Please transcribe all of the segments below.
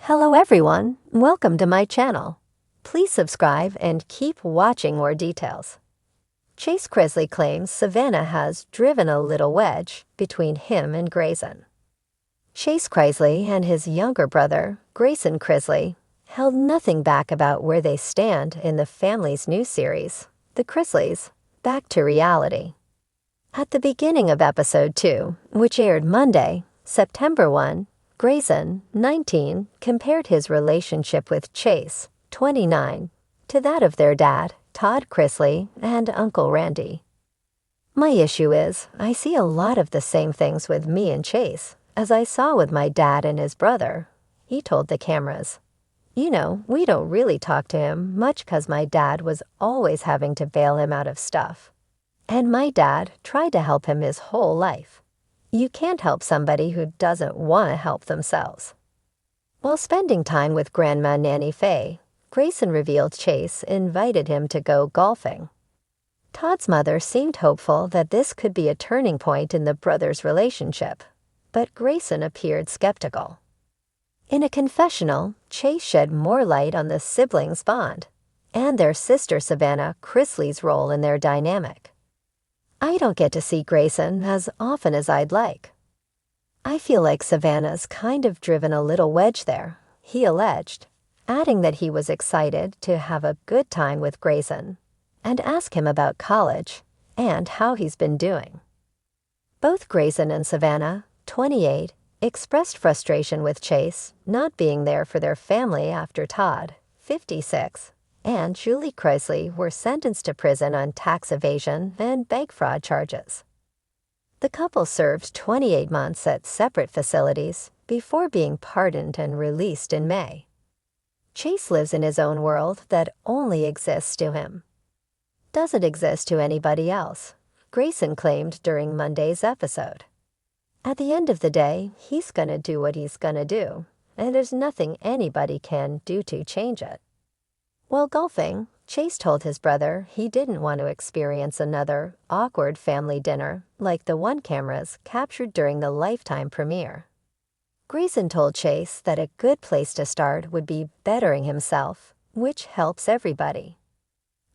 Hello everyone, welcome to my channel. Please subscribe and keep watching more details. Chase Chrisley claims Savannah has driven a little wedge between him and Grayson. Chase Chrisley and his younger brother, Grayson Chrisley, held nothing back about where they stand in the family's new series, The Chrisleys, Back to Reality. At the beginning of episode 2, which aired Monday, September 1, Grayson, 19, compared his relationship with Chase, 29, to that of their dad, Todd Chrisley, and Uncle Randy. My issue is, I see a lot of the same things with me and Chase, as I saw with my dad and his brother, he told the cameras. You know, we don't really talk to him much because my dad was always having to bail him out of stuff. And my dad tried to help him his whole life. You can't help somebody who doesn't want to help themselves. While spending time with Grandma Nanny Faye, Grayson revealed Chase invited him to go golfing. Todd's mother seemed hopeful that this could be a turning point in the brothers' relationship, but Grayson appeared skeptical. In a confessional, Chase shed more light on the siblings' bond and their sister Savannah Chrisley's role in their dynamic. I don't get to see Grayson as often as I'd like. I feel like Savannah's kind of driven a little wedge there, he alleged, adding that he was excited to have a good time with Grayson and ask him about college and how he's been doing. Both Grayson and Savannah, 28, expressed frustration with Chase not being there for their family after Todd, 56, and Julie Chrisley were sentenced to prison on tax evasion and bank fraud charges. The couple served 28 months at separate facilities before being pardoned and released in May. Chase lives in his own world that only exists to him. Doesn't exist to anybody else, Grayson claimed during Monday's episode. At the end of the day, he's gonna do what he's gonna do, and there's nothing anybody can do to change it. While golfing, Chase told his brother he didn't want to experience another awkward family dinner like the one cameras captured during the Lifetime premiere. Grayson told Chase that a good place to start would be bettering himself, which helps everybody.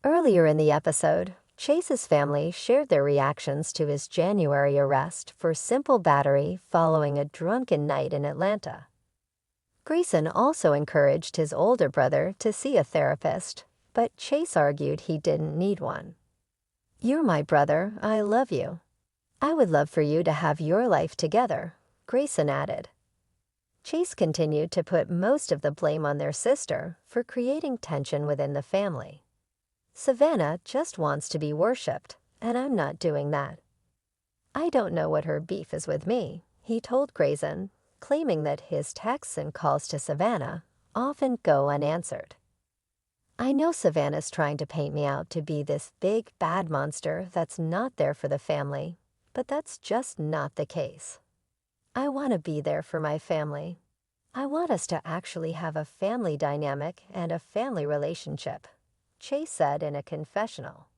Earlier in the episode, Chase's family shared their reactions to his January arrest for simple battery following a drunken night in Atlanta. Grayson also encouraged his older brother to see a therapist, but Chase argued he didn't need one. "You're my brother, I love you. I would love for you to have your life together," Grayson added. Chase continued to put most of the blame on their sister for creating tension within the family. "Savannah just wants to be worshipped, and I'm not doing that. I don't know what her beef is with me," he told Grayson, claiming that his texts and calls to Savannah often go unanswered. "I know Savannah's trying to paint me out to be this big bad monster that's not there for the family, but that's just not the case. I want to be there for my family. I want us to actually have a family dynamic and a family relationship," Chase said in a confessional.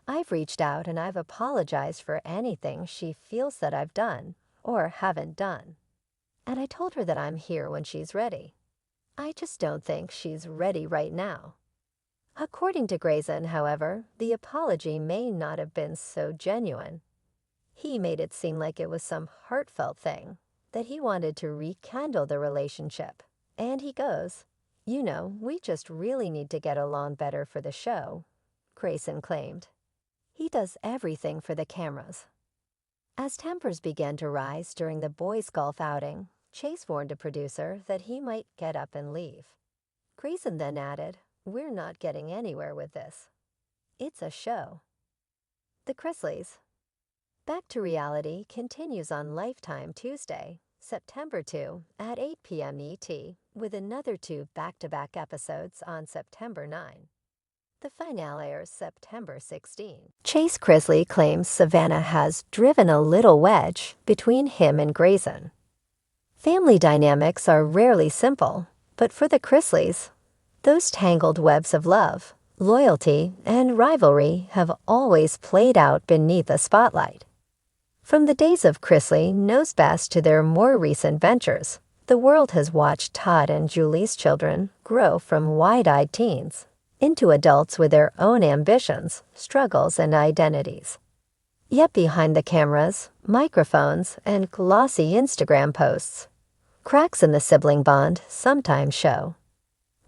"I've reached out and I've apologized for anything she feels that I've done or haven't done. And I told her that I'm here when she's ready. I just don't think she's ready right now." According to Grayson, however, the apology may not have been so genuine. He made it seem like it was some heartfelt thing, that he wanted to rekindle the relationship. And he goes, "You know, we just really need to get along better for the show," Grayson claimed. He does everything for the cameras. As tempers began to rise during the boys' golf outing, Chase warned a producer that he might get up and leave. Grayson then added, "We're not getting anywhere with this. It's a show." The Chrisleys. Back to Reality continues on Lifetime Tuesday, September 2 at 8 p.m. ET, with another 2 back-to-back episodes on September 9. The finale airs September 16. Chase Chrisley claims Savannah has driven a little wedge between him and Grayson. Family dynamics are rarely simple, but for the Chrisleys, those tangled webs of love, loyalty, and rivalry have always played out beneath the spotlight. From the days of Chrisley Knows Best to their more recent ventures, The world has watched Todd and Julie's children grow from wide-eyed teens into adults with their own ambitions, struggles, and identities. Yet behind the cameras, microphones, and glossy Instagram posts, cracks in the sibling bond sometimes show.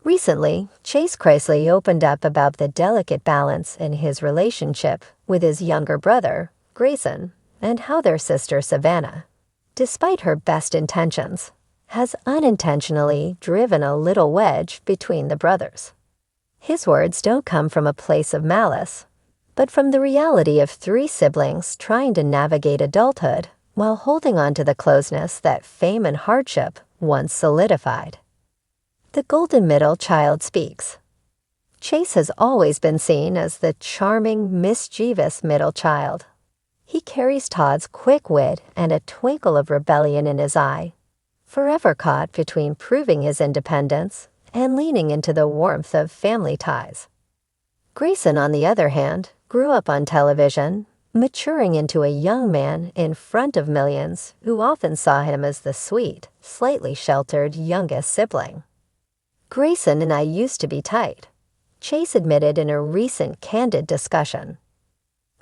Recently, Chrisleys opened up about the delicate balance in his relationship with his younger brother, Grayson, and how their sister Savannah, despite her best intentions, has unintentionally driven a little wedge between the brothers. His words don't come from a place of malice, but from the reality of three siblings trying to navigate adulthood while holding on to the closeness that fame and hardship once solidified. The golden middle child speaks. Chase has always been seen as the charming, mischievous middle child. He carries Todd's quick wit and a twinkle of rebellion in his eye, forever caught between proving his independence and leaning into the warmth of family ties. Grayson, on the other hand, grew up on television, maturing into a young man in front of millions who often saw him as the sweet, slightly sheltered youngest sibling. Grayson and I used to be tight, Chase admitted in a recent candid discussion.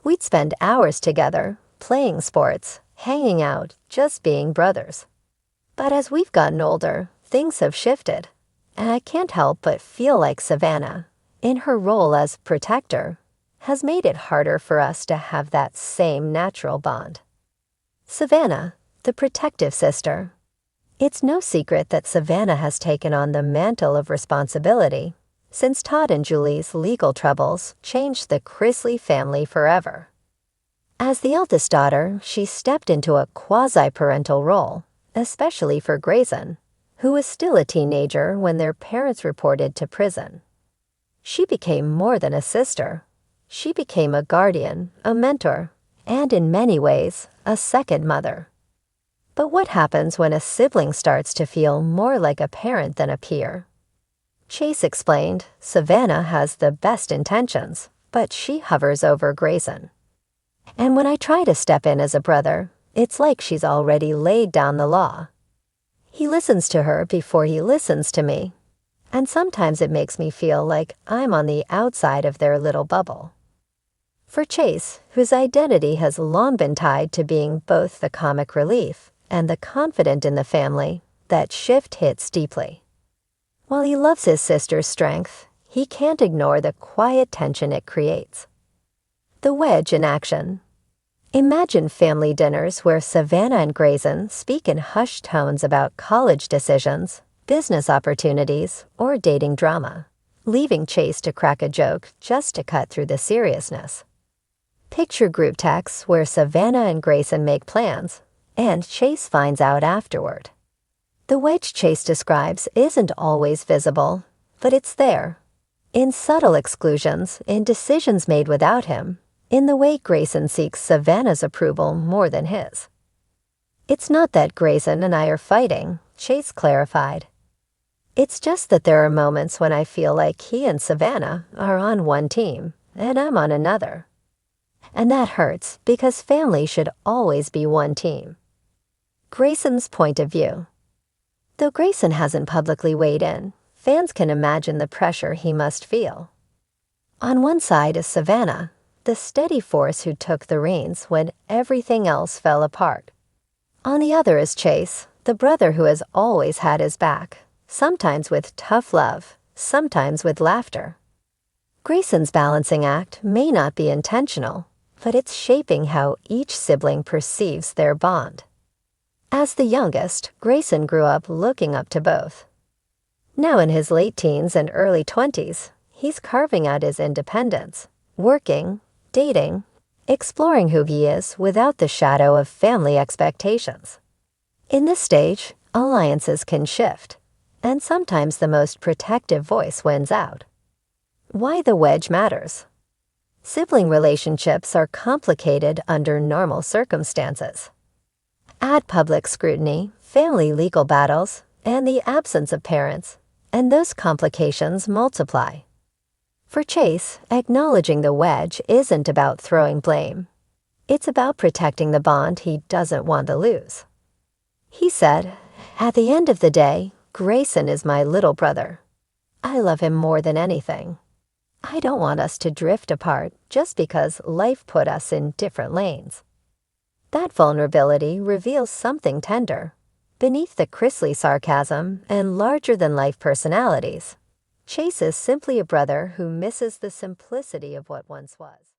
We'd spend hours together, playing sports, hanging out, just being brothers. But as we've gotten older, things have shifted, and I can't help but feel like Savannah, in her role as protector, has made it harder for us to have that same natural bond. Savannah, the protective sister. It's no secret that Savannah has taken on the mantle of responsibility since Todd and Julie's legal troubles changed the Chrisley family forever. As the eldest daughter, she stepped into a quasi-parental role, especially for Grayson, who was still a teenager when their parents reported to prison. She became more than a sister. She became a guardian, a mentor, and in many ways, a second mother. But what happens when a sibling starts to feel more like a parent than a peer? Chase explained, Savannah has the best intentions, but she hovers over Grayson. And when I try to step in as a brother, it's like she's already laid down the law. He listens to her before he listens to me, and sometimes it makes me feel like I'm on the outside of their little bubble. For Chase, whose identity has long been tied to being both the comic relief and the confident in the family, that shift hits deeply. While he loves his sister's strength, he can't ignore the quiet tension it creates. The wedge in action. Imagine family dinners where Savannah and Grayson speak in hushed tones about college decisions, business opportunities, or dating drama, leaving Chase to crack a joke just to cut through the seriousness. Picture group texts where Savannah and Grayson make plans, and Chase finds out afterward. The wedge Chase describes isn't always visible, but it's there. In subtle exclusions, in decisions made without him, in the way Grayson seeks Savannah's approval more than his. It's not that Grayson and I are fighting, Chase clarified. It's just that there are moments when I feel like he and Savannah are on one team, and I'm on another. And that hurts because family should always be one team. Grayson's point of view. Though Grayson hasn't publicly weighed in, fans can imagine the pressure he must feel. On one side is Savannah, the steady force who took the reins when everything else fell apart. On the other is Chase, the brother who has always had his back, sometimes with tough love, sometimes with laughter. Grayson's balancing act may not be intentional, but it's shaping how each sibling perceives their bond. As the youngest, Grayson grew up looking up to both. Now in his late teens and early 20s, he's carving out his independence, working, dating, exploring who he is without the shadow of family expectations. In this stage, alliances can shift, and sometimes the most protective voice wins out. Why the wedge matters. Sibling relationships are complicated under normal circumstances. Add public scrutiny, family legal battles, and the absence of parents, and those complications multiply. For Chase, acknowledging the wedge isn't about throwing blame. It's about protecting the bond he doesn't want to lose. He said, At the end of the day, Grayson is my little brother. I love him more than anything. I don't want us to drift apart just because life put us in different lanes. That vulnerability reveals something tender, beneath the Chrisleys sarcasm and larger-than-life personalities. Chase is simply a brother who misses the simplicity of what once was.